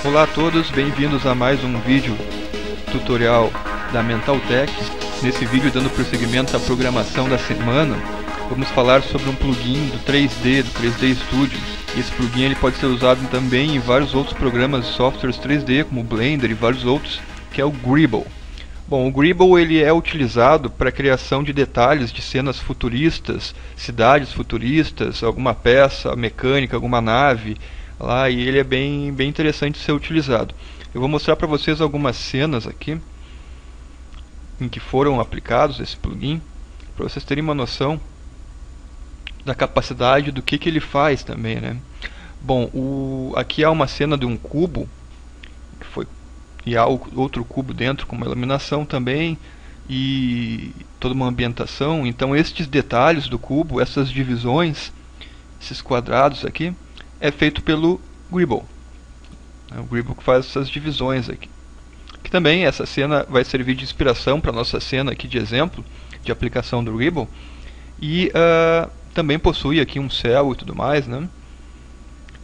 Olá a todos, bem-vindos a mais um vídeo tutorial da Mentaltech. Nesse vídeo, dando prosseguimento à programação da semana, vamos falar sobre um plugin do 3D Studio. Esse plugin ele pode ser usado também em vários outros programas de softwares 3D, como o Blender e vários outros, que é o Greeble. Bom, o Greeble ele é utilizado para a criação de detalhes de cenas futuristas, cidades futuristas, alguma peça mecânica, alguma nave, lá, e ele é bem interessante de ser utilizado. Eu vou mostrar para vocês algumas cenas aqui em que foram aplicados esse plugin, para vocês terem uma noção da capacidade do que ele faz também, né? Bom, aqui há uma cena de um cubo e há outro cubo dentro com uma iluminação também e toda uma ambientação. Então estes detalhes do cubo, essas divisões, esses quadrados aqui, é feito pelo Greeble. É o Greeble que faz essas divisões aqui. Que também essa cena vai servir de inspiração para a nossa cena aqui de exemplo de aplicação do Greeble. E também possui aqui um céu e tudo mais, né?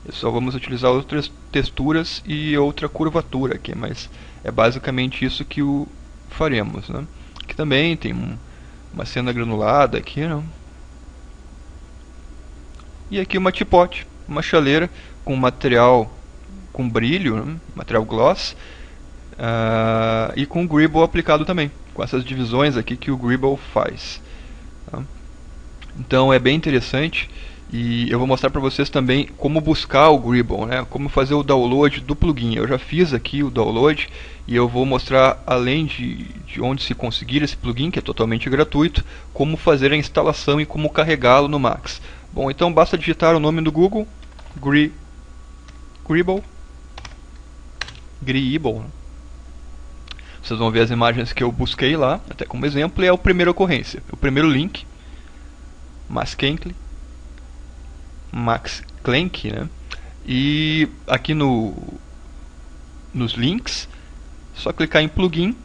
Só vamos utilizar outras texturas e outra curvatura aqui, mas é basicamente isso que faremos, né? Aqui também tem uma cena granulada aqui, né? E aqui uma teapot, uma chaleira com material com brilho, né? Material gloss, e com o Greeble aplicado também, com essas divisões aqui que o Greeble faz, tá? Então é bem interessante. E eu vou mostrar para vocês também como buscar o Greeble, né? Como fazer o download do plugin. Eu já fiz aqui o download e eu vou mostrar, além de onde se conseguir esse plugin, que é totalmente gratuito, como fazer a instalação e como carregá-lo no Max. Bom, então basta digitar o nome do Google, Greeble. Né? Vocês vão ver as imagens que eu busquei lá, até como exemplo, e é a primeira ocorrência, o primeiro link, Max Clank, né? E aqui nos links, só clicar em plugin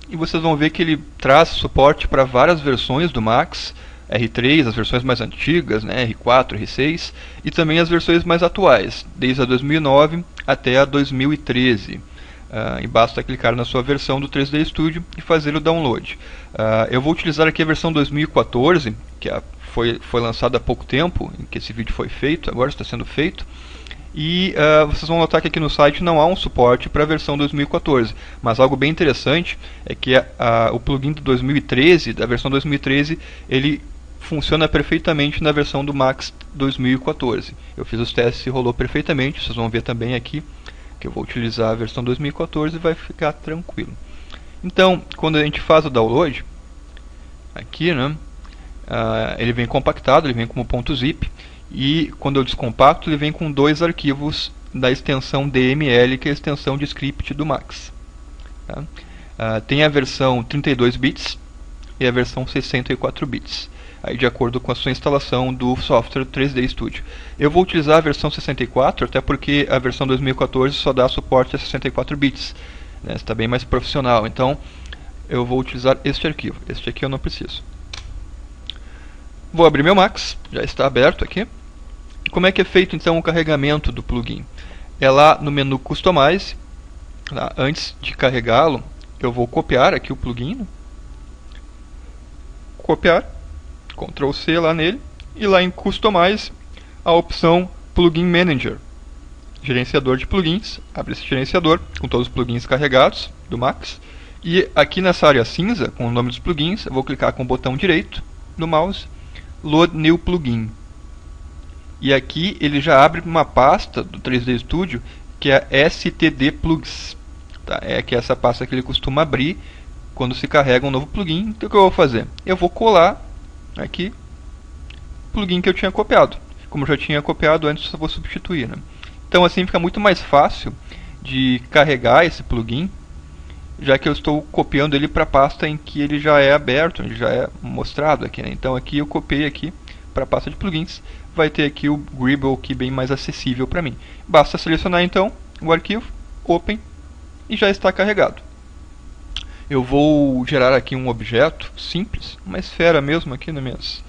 e vocês vão ver que ele traz suporte para várias versões do Max, R3, as versões mais antigas, né? R4, R6, e também as versões mais atuais, desde a 2009 até a 2013. E basta clicar na sua versão do 3D Studio e fazer o download. Eu vou utilizar aqui a versão 2014, que foi lançada há pouco tempo, em que esse vídeo foi feito, agora está sendo feito. E vocês vão notar que aqui no site não há um suporte para a versão 2014. Mas algo bem interessante é que o plugin do 2013, da versão 2013, ele funciona perfeitamente na versão do Max 2014. Eu fiz os testes e rolou perfeitamente, vocês vão ver também aqui que eu vou utilizar a versão 2014 e vai ficar tranquilo. Então, quando a gente faz o download, aqui, né, ele vem compactado, ele vem como .zip, e quando eu descompacto, ele vem com dois arquivos da extensão DML, que é a extensão de script do Max. Tá? Tem a versão 32 bits e a versão 64 bits. Aí, de acordo com a sua instalação do software 3D Studio. Eu vou utilizar a versão 64, até porque a versão 2014 só dá suporte a 64 bits. Né? Está bem mais profissional, então eu vou utilizar este arquivo. Este aqui eu não preciso. Vou abrir meu Max, já está aberto aqui. E como é que é feito então o carregamento do plugin? É lá no menu Customize. Tá? Antes de carregá-lo, eu vou copiar aqui o plugin. Copiar. Ctrl C lá nele, e lá em Customize, a opção Plugin Manager, gerenciador de plugins. Abre esse gerenciador com todos os plugins carregados do Max, e aqui nessa área cinza, com o nome dos plugins, eu vou clicar com o botão direito no mouse, Load New Plugin, e aqui ele já abre uma pasta do 3D Studio, que é STD Plugs, tá? Que é essa pasta que ele costuma abrir quando se carrega um novo plugin. Então o que eu vou fazer? Eu vou colar aqui o plugin que eu tinha copiado. Como eu já tinha copiado antes, eu só vou substituir, né? Então assim fica muito mais fácil de carregar esse plugin, já que eu estou copiando ele para a pasta em que ele já é aberto, ele já é mostrado aqui, né? Então aqui eu copiei aqui para a pasta de plugins, vai ter aqui o Greeble aqui bem mais acessível para mim. Basta selecionar então o arquivo, Open, e já está carregado. Eu vou gerar aqui um objeto simples, uma esfera mesmo aqui nas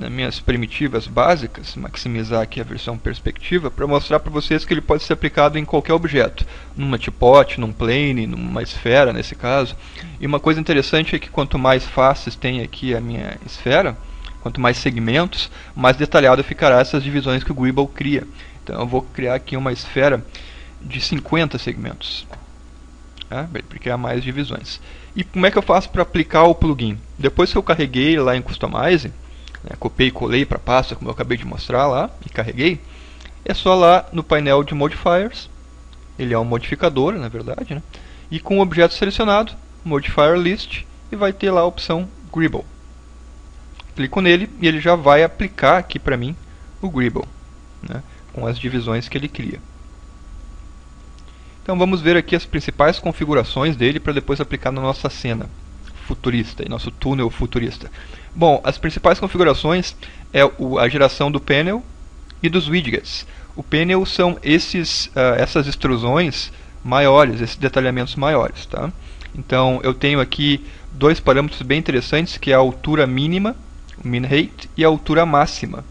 nas minhas primitivas básicas, maximizar aqui a versão perspectiva, para mostrar para vocês que ele pode ser aplicado em qualquer objeto, numa teapot, num plane, numa esfera nesse caso. E uma coisa interessante é que quanto mais faces tem aqui a minha esfera, quanto mais segmentos, mais detalhado ficará essas divisões que o Greeble cria. Então eu vou criar aqui uma esfera de 50 segmentos, tá? Para criar mais divisões. E como é que eu faço para aplicar o plugin? Depois que eu carreguei lá em Customize, né, copiei e colei para a pasta, como eu acabei de mostrar lá, e carreguei, é só lá no painel de Modifiers, ele é um modificador, na verdade, né? E com o objeto selecionado, Modifier List, e vai ter lá a opção Greeble. Clico nele e ele já vai aplicar aqui para mim o Greeble, né, com as divisões que ele cria. Então vamos ver aqui as principais configurações dele para depois aplicar na nossa cena futurista, em nosso túnel futurista. Bom, as principais configurações é a geração do panel e dos widgets. O panel são essas extrusões maiores, esses detalhamentos maiores, tá? Então eu tenho aqui dois parâmetros bem interessantes, que é a altura mínima, o min height, e a altura máxima.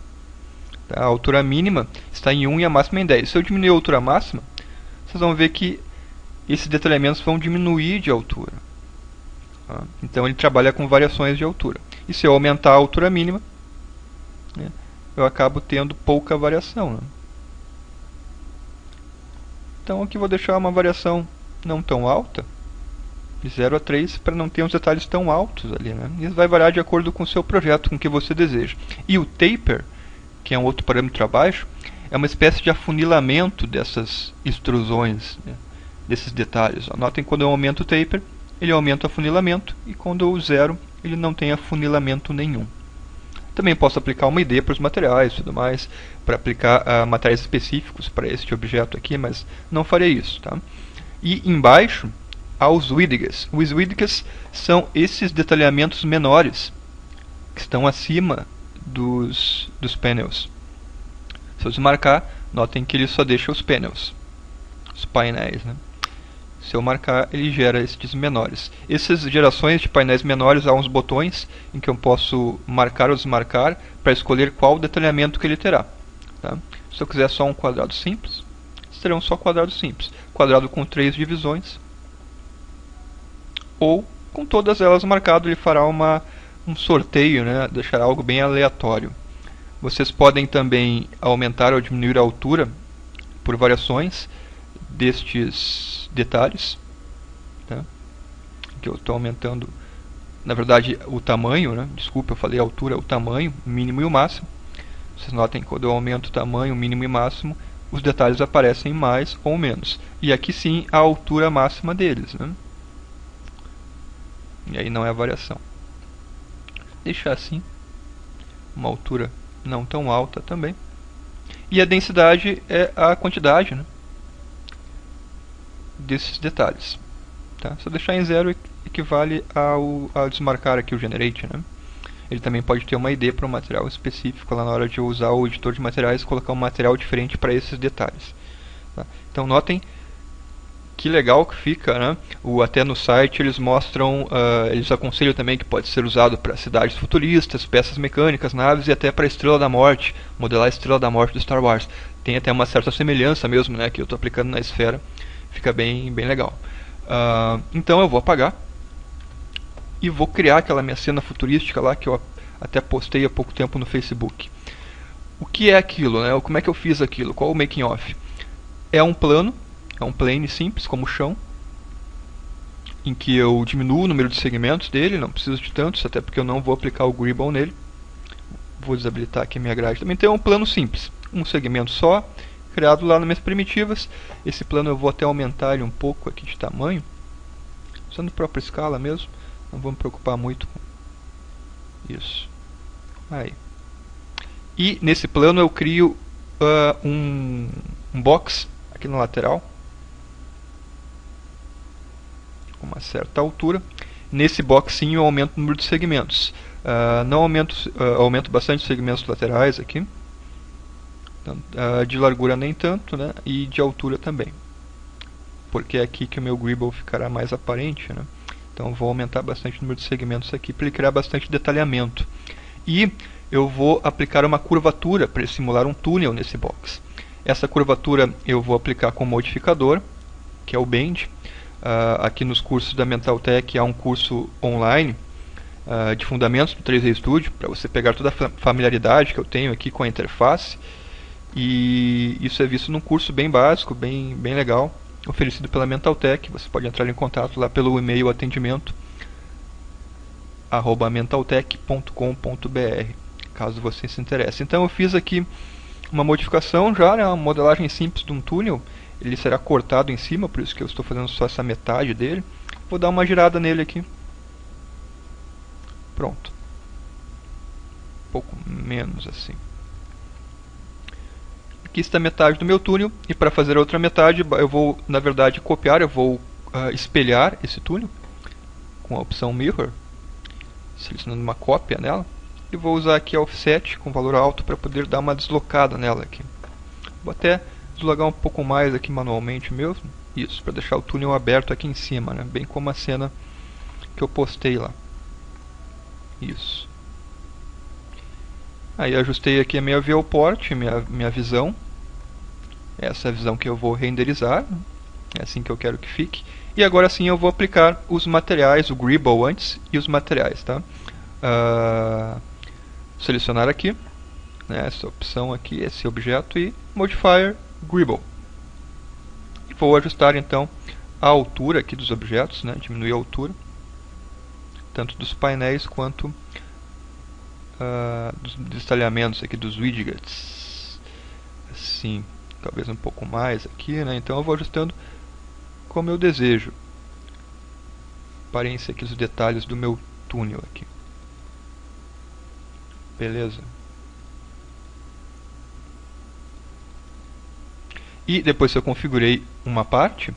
Tá? A altura mínima está em 1 e a máxima em 10. Se eu diminuir a altura máxima, vocês vão ver que esses detalhamentos vão diminuir de altura. Tá? Então ele trabalha com variações de altura. E se eu aumentar a altura mínima, né, eu acabo tendo pouca variação. Né? Então aqui vou deixar uma variação não tão alta, de 0 a 3, para não ter uns detalhes tão altos ali. Né? Isso vai variar de acordo com o seu projeto, com o que você deseja. E o taper, que é um outro parâmetro abaixo, é uma espécie de afunilamento dessas extrusões, né, desses detalhes. Ó. Notem que quando eu aumento o taper, ele aumenta o afunilamento, e quando eu zero, ele não tem afunilamento nenhum. Também posso aplicar uma ID para os materiais e tudo mais, para aplicar materiais específicos para este objeto aqui, mas não farei isso. Tá? E embaixo, há os widgets. Os widgets são esses detalhamentos menores, que estão acima dos panels. Se eu desmarcar, notem que ele só deixa os panels, os painéis. Né? Se eu marcar, ele gera estes menores. Essas gerações de painéis menores, há uns botões em que eu posso marcar ou desmarcar para escolher qual detalhamento que ele terá. Tá? Se eu quiser só um quadrado simples, serão só quadrados simples. Quadrado com 3 divisões. Ou, com todas elas marcado, ele fará um sorteio, né? Deixará algo bem aleatório. Vocês podem também aumentar ou diminuir a altura por variações destes detalhes. Tá? Que eu estou aumentando, na verdade, o tamanho. Né? Desculpa, eu falei a altura, o tamanho, o mínimo e o máximo. Vocês notem que quando eu aumento o tamanho, o mínimo e o máximo, os detalhes aparecem mais ou menos. E aqui sim a altura máxima deles. Né? E aí não é a variação. Deixar assim, uma altura não tão alta também. E a densidade é a quantidade, né, desses detalhes. Tá? Se eu deixar em 0, equivale ao desmarcar aqui o generate. Né? Ele também pode ter uma ID para um material específico lá na hora de usar o editor de materiais e colocar um material diferente para esses detalhes. Tá? Então notem que legal que fica, né? Até no site eles mostram, eles aconselham também que pode ser usado para cidades futuristas, peças mecânicas, naves e até para a Estrela da Morte, modelar a Estrela da Morte do Star Wars. Tem até uma certa semelhança mesmo, né? Que eu estou aplicando na esfera, fica bem legal. Então eu vou apagar e vou criar aquela minha cena futurística lá que eu até postei há pouco tempo no Facebook. O que é aquilo, né? Como é que eu fiz aquilo? Qual o making off? É um plano. É um plane simples, como o chão, em que eu diminuo o número de segmentos dele, não preciso de tantos, até porque eu não vou aplicar o Greeble nele. Vou desabilitar aqui a minha grade também. Então é um plano simples, um segmento só, criado lá nas minhas primitivas. Esse plano eu vou até aumentar ele um pouco aqui de tamanho, usando a própria escala mesmo, não vou me preocupar muito com isso. Aí. E nesse plano eu crio um box aqui na lateral, com uma certa altura. Nesse boxinho eu aumento o número de segmentos. Não aumento bastante os segmentos laterais aqui. De largura nem tanto, né? E de altura também. Porque é aqui que o meu Greeble ficará mais aparente, né? Então vou aumentar bastante o número de segmentos aqui para ele criar bastante detalhamento. E eu vou aplicar uma curvatura para simular um túnel nesse box. Essa curvatura eu vou aplicar com um modificador, que é o Bend. Aqui nos cursos da Mentaltech há um curso online de fundamentos do 3D Studio, para você pegar toda a familiaridade que eu tenho aqui com a interface. E isso é visto num curso bem básico, bem legal, oferecido pela Mentaltech. Você pode entrar em contato lá pelo e-mail atendimento@mentaltech.com.br, caso você se interesse. Então eu fiz aqui uma modificação já, né, uma modelagem simples de um túnel. Ele será cortado em cima, por isso que eu estou fazendo só essa metade dele. Vou dar uma girada nele aqui. Pronto. Um pouco menos assim. Aqui está a metade do meu túnel, e para fazer a outra metade eu vou, na verdade, copiar, eu vou espelhar esse túnel com a opção Mirror, selecionando uma cópia nela, e vou usar aqui a Offset com valor alto para poder dar uma deslocada nela aqui. Vou até deslocar um pouco mais aqui manualmente mesmo, isso, para deixar o túnel aberto aqui em cima, né? Bem como a cena que eu postei lá. Isso. Aí ajustei aqui a minha viewport, minha visão. Essa é a visão que eu vou renderizar. É assim que eu quero que fique. E agora sim eu vou aplicar os materiais, o Greeble antes e os materiais, tá? Selecionar aqui, né, essa opção aqui, esse objeto, e Modifier Greeble. E vou ajustar então a altura aqui dos objetos, né, diminuir a altura, tanto dos painéis quanto dos detalhamentos aqui dos widgets. Assim, talvez um pouco mais aqui, né? Então eu vou ajustando como eu desejo. Aparência aqui dos detalhes do meu túnel aqui. Beleza? E depois que eu configurei uma parte,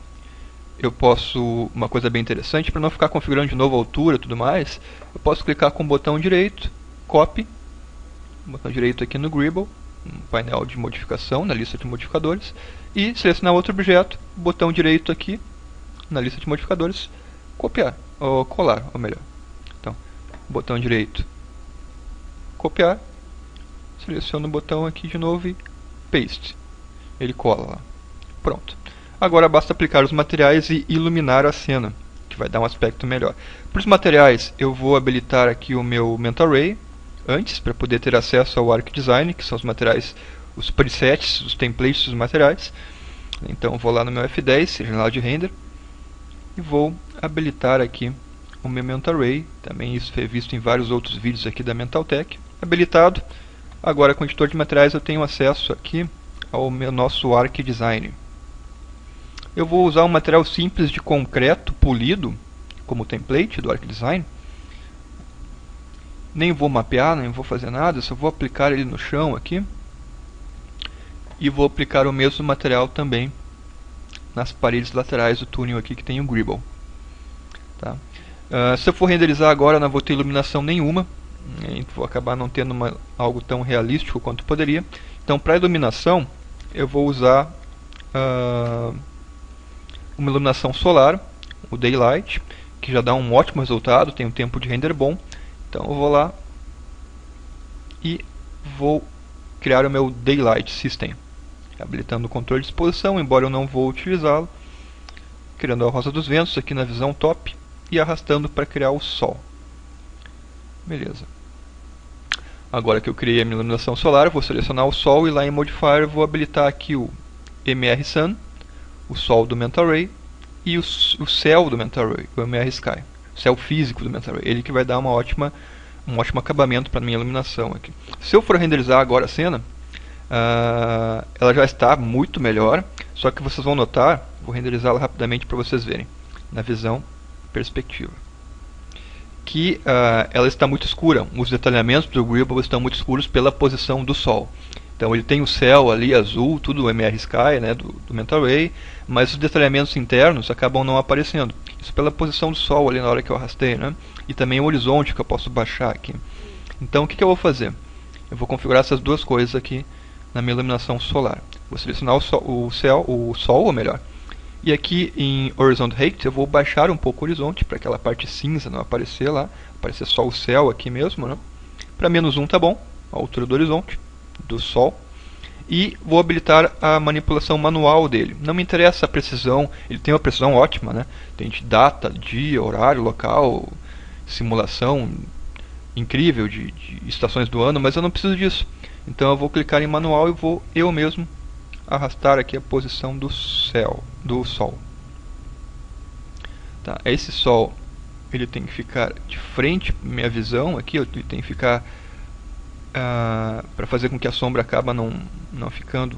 eu posso, uma coisa bem interessante, para não ficar configurando de novo a altura e tudo mais, eu posso clicar com o botão direito, Copy, botão direito aqui no Greeble, um painel de modificação na lista de modificadores, e selecionar outro objeto, botão direito aqui na lista de modificadores, copiar, ou colar, ou melhor. Então, botão direito, copiar, seleciono o botão aqui de novo e paste. Ele cola lá. Pronto. Agora basta aplicar os materiais e iluminar a cena, que vai dar um aspecto melhor. Para os materiais, eu vou habilitar aqui o meu MentalRay antes, para poder ter acesso ao ArcDesign, que são os materiais, os presets, os templates dos materiais. Então vou lá no meu F10, janela de render, e vou habilitar aqui o meu MentalRay. Também isso foi visto em vários outros vídeos aqui da Mentaltech. Habilitado. Agora com o editor de materiais eu tenho acesso aqui ao nosso ArcDesign. Eu vou usar um material simples de concreto polido como template do ArcDesign. Nem vou mapear, nem vou fazer nada, só vou aplicar ele no chão aqui. E vou aplicar o mesmo material também nas paredes laterais do túnel aqui que tem o Greeble. Tá? Se eu for renderizar agora, não vou ter iluminação nenhuma. Vou acabar não tendo algo tão realístico quanto poderia. Então, para iluminação, eu vou usar uma iluminação solar, o Daylight, que já dá um ótimo resultado, tem um tempo de render bom. Então eu vou lá e vou criar o meu Daylight System, habilitando o controle de exposição, embora eu não vou utilizá-lo, criando a rosa dos ventos aqui na visão top e arrastando para criar o sol. Beleza. Agora que eu criei a minha iluminação solar, eu vou selecionar o sol e lá em Modifier vou habilitar aqui o MR Sun, o sol do MentalRay, e o céu do MentalRay, o MR Sky. Céu físico do MentalRay, ele que vai dar um ótimo acabamento para a minha iluminação aqui. Se eu for renderizar agora a cena, ela já está muito melhor, só que vocês vão notar, vou renderizá-la rapidamente para vocês verem, na visão perspectiva, que ela está muito escura. Os detalhamentos do Greeble estão muito escuros pela posição do sol. Então ele tem o céu ali azul, tudo o MR Sky, né, do MentalRay, mas os detalhamentos internos acabam não aparecendo. Isso pela posição do sol ali na hora que eu arrastei, né? E também o horizonte que eu posso baixar aqui. Então o que eu vou fazer? Eu vou configurar essas duas coisas aqui na minha iluminação solar. Vou selecionar o sol, ou melhor. E aqui em Horizon Height eu vou baixar um pouco o horizonte para aquela parte cinza não aparecer lá, aparecer só o céu aqui mesmo, né? Para -1 tá bom. a altura do horizonte, do Sol. E vou habilitar a manipulação manual dele. Não me interessa a precisão, ele tem uma precisão ótima, né? Tem data, dia, horário, local, simulação incrível de estações do ano, mas eu não preciso disso. Então eu vou clicar em manual e vou eu mesmo arrastar aqui a posição do Sol. Tá, esse Sol ele tem que ficar de frente para minha visão aqui, ele tem que ficar para fazer com que a sombra acaba não ficando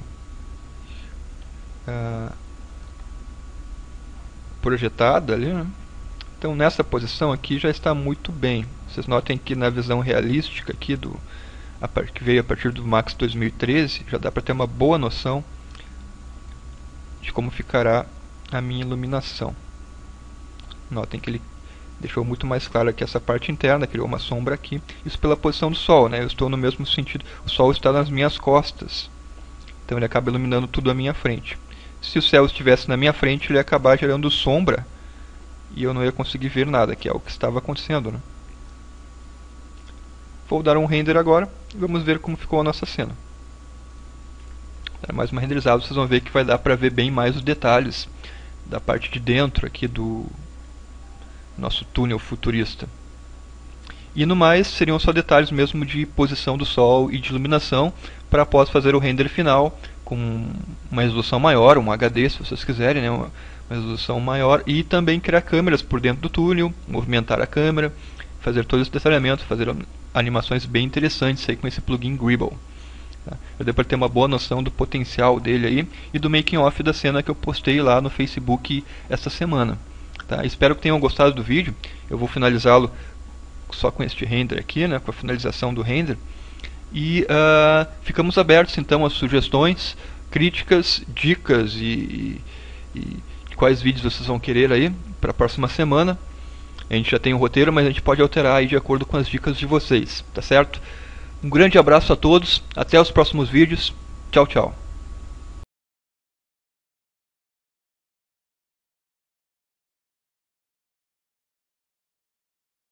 projetada ali, né? Então nessa posição aqui já está muito bem. Vocês notem que na visão realística aqui que veio a partir do Max 2013, já dá para ter uma boa noção de como ficará a minha iluminação. Notem que ele deixou muito mais claro aqui essa parte interna, criou uma sombra aqui. Isso pela posição do Sol, né? Eu estou no mesmo sentido. O Sol está nas minhas costas, então ele acaba iluminando tudo à minha frente. Se o céu estivesse na minha frente, ele ia acabar gerando sombra e eu não ia conseguir ver nada, que é o que estava acontecendo, né? Vou dar um render agora e vamos ver como ficou a nossa cena. Mais uma renderizada, vocês vão ver que vai dar para ver bem mais os detalhes da parte de dentro aqui do nosso túnel futurista. E no mais, seriam só detalhes mesmo de posição do Sol e de iluminação, para após fazer o render final com uma resolução maior, um HD se vocês quiserem, né? Uma resolução maior, e também criar câmeras por dentro do túnel, movimentar a câmera, fazer todo esse detalhamento, fazer animações bem interessantes aí com esse plugin Greeble. Eu dei para ter uma boa noção do potencial dele aí e do making off da cena que eu postei lá no Facebook essa semana. Tá? Espero que tenham gostado do vídeo. Eu vou finalizá-lo só com este render aqui, né, com a finalização do render. E ficamos abertos então a sugestões, críticas, dicas e quais vídeos vocês vão querer aí para a próxima semana. A gente já tem o roteiro, mas a gente pode alterar aí de acordo com as dicas de vocês, tá certo? Um grande abraço a todos, até os próximos vídeos. Tchau, tchau.